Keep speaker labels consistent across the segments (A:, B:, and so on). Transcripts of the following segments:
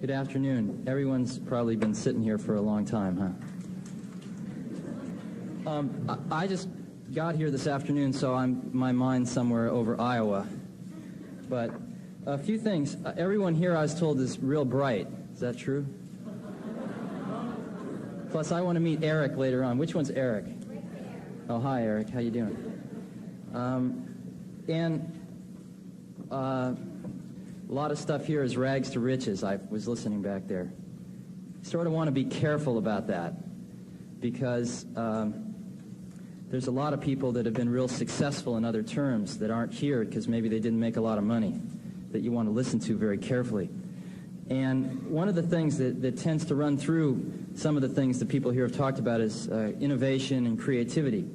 A: Good afternoon. Everyone's probably been sitting here for a long time, huh? I just got here this afternoon, so my mind's somewhere over Iowa. But a few things. Everyone here, I was told, is real bright. Is that true? Plus, I want to meet Eric later on. Which one's Eric? Oh, hi, Eric. How you doing? A lot of stuff here is rags to riches. I was listening back there. Sort of want to be careful about that because there's a lot of people that have been real successful in other terms that aren't here because maybe they didn't make a lot of money that you want to listen to very carefully. And one of the things that tends to run through some of the things that people here have talked about is innovation and creativity.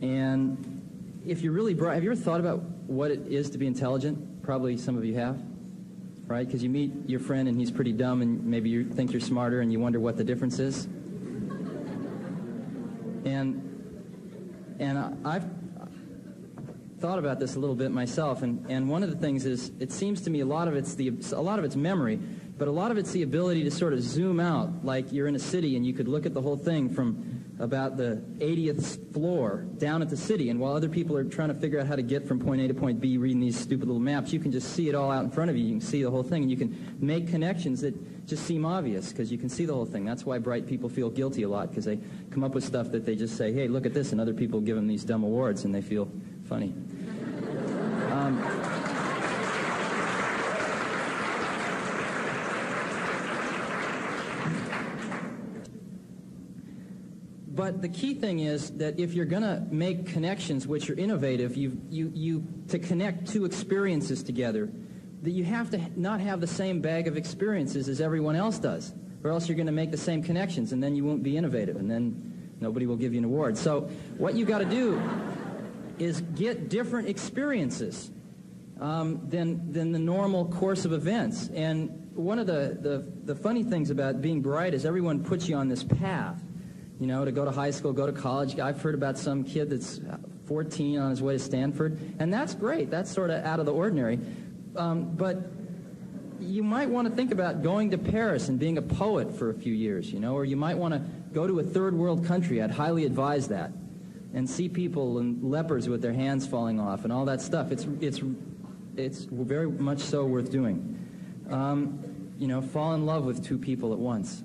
A: And if you're really bright, have you ever thought about what it is to be intelligent? Probably some of you have, right? Because you meet your friend and he's pretty dumb and maybe you think you're smarter and you wonder what the difference is. And I've thought about this a little bit myself, and one of the things is, it seems to me a lot of it's memory, but a lot of it's the ability to sort of zoom out, like you're in a city and you could look at the whole thing from about the 80th floor down at the city, and while other people are trying to figure out how to get from point A to point B reading these stupid little maps, you can just see it all out in front of you. You can see the whole thing, and you can make connections that just seem obvious because you can see the whole thing. That's why bright people feel guilty a lot, because they come up with stuff that they just say, hey, look at this, and other people give them these dumb awards and they feel funny. But the key thing is that if you're going to make connections which are innovative, to connect two experiences together, that you have to not have the same bag of experiences as everyone else does, or else you're going to make the same connections, and then you won't be innovative, and then nobody will give you an award. So what you got to do is get different experiences than the normal course of events. And one of the funny things about being bright is everyone puts you on this path. You know, to go to high school, go to college. I've heard about some kid that's 14 on his way to Stanford, and that's great. That's sort of out of the ordinary. But you might want to think about going to Paris and being a poet for a few years, you know, or you might want to go to a third world country. I'd highly advise that, and see people and lepers with their hands falling off and all that stuff. It's very much so worth doing. You know, fall in love with two people at once.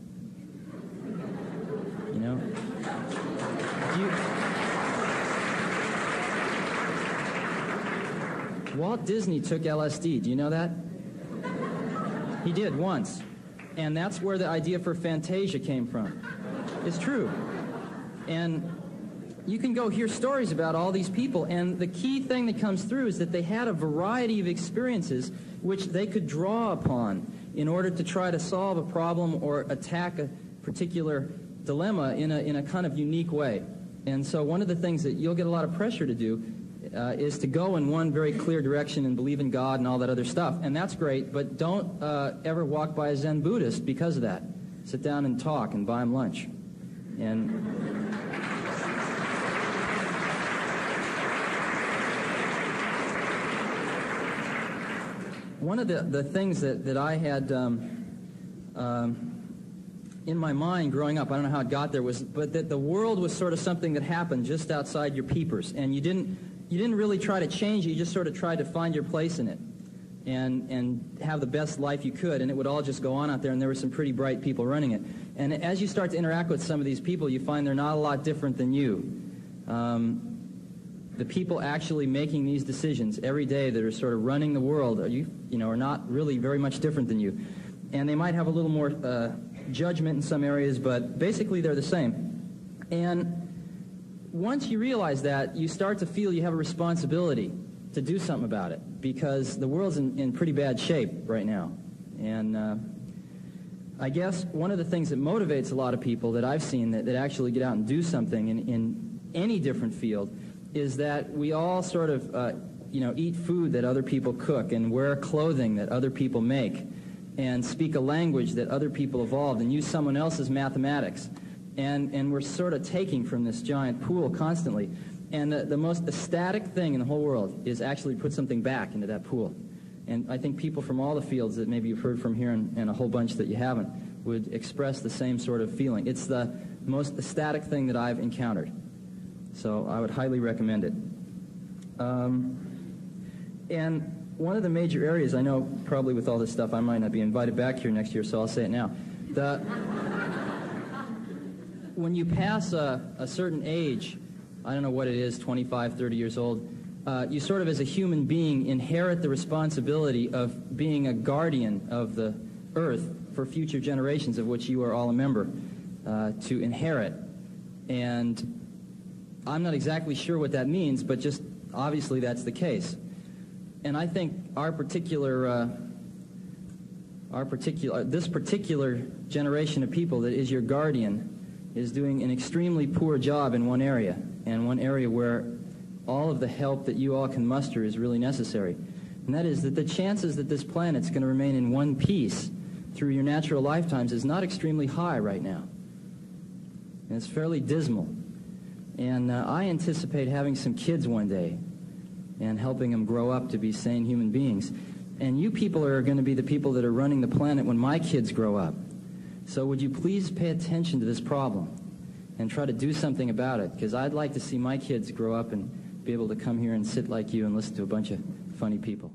A: You know? Walt Disney took LSD. Do you know that? He did once. And that's where the idea for Fantasia came from. It's true. And you can go hear stories about all these people, and the key thing that comes through is that they had a variety of experiences which they could draw upon in order to try to solve a problem or attack a particular dilemma in a kind of unique way. And so one of the things that you'll get a lot of pressure to do is to go in one very clear direction and believe in God and all that other stuff. And that's great, but don't ever walk by a Zen Buddhist because of that. Sit down and talk and buy him lunch. And one of the things that I had in my mind growing up, I don't know how it got there, but that the world was sort of something that happened just outside your peepers, and you didn't really try to change it. You just sort of tried to find your place in it and have the best life you could, and it would all just go on out there, and there were some pretty bright people running it. And as you start to interact with some of these people, you find they're not a lot different than you. The people actually making these decisions every day that are sort of running the world are not really very much different than you. And they might have a little more judgment in some areas, but basically they're the same. And once you realize that, you start to feel you have a responsibility to do something about it, because the world's in pretty bad shape right now. And I guess one of the things that motivates a lot of people that I've seen that actually get out and do something in any different field is that we all sort of eat food that other people cook and wear clothing that other people make, and speak a language that other people evolved, and use someone else's mathematics. And we're sort of taking from this giant pool constantly. And the most ecstatic thing in the whole world is actually put something back into that pool. And I think people from all the fields that maybe you've heard from here and a whole bunch that you haven't would express the same sort of feeling. It's the most ecstatic thing that I've encountered. So I would highly recommend it. And one of the major areas, I know probably with all this stuff I might not be invited back here next year, so I'll say it now. When you pass a certain age, I don't know what it is, 25, 30 years old, you sort of as a human being inherit the responsibility of being a guardian of the earth for future generations, of which you are all a member, to inherit. And I'm not exactly sure what that means, but just obviously that's the case. And I think this particular generation of people that is your guardian is doing an extremely poor job in one area, and one area where all of the help that you all can muster is really necessary. And that is that the chances that this planet's going to remain in one piece through your natural lifetimes is not extremely high right now. And it's fairly dismal. And I anticipate having some kids one day and helping them grow up to be sane human beings. And you people are going to be the people that are running the planet when my kids grow up. So would you please pay attention to this problem and try to do something about it? Because I'd like to see my kids grow up and be able to come here and sit like you and listen to a bunch of funny people.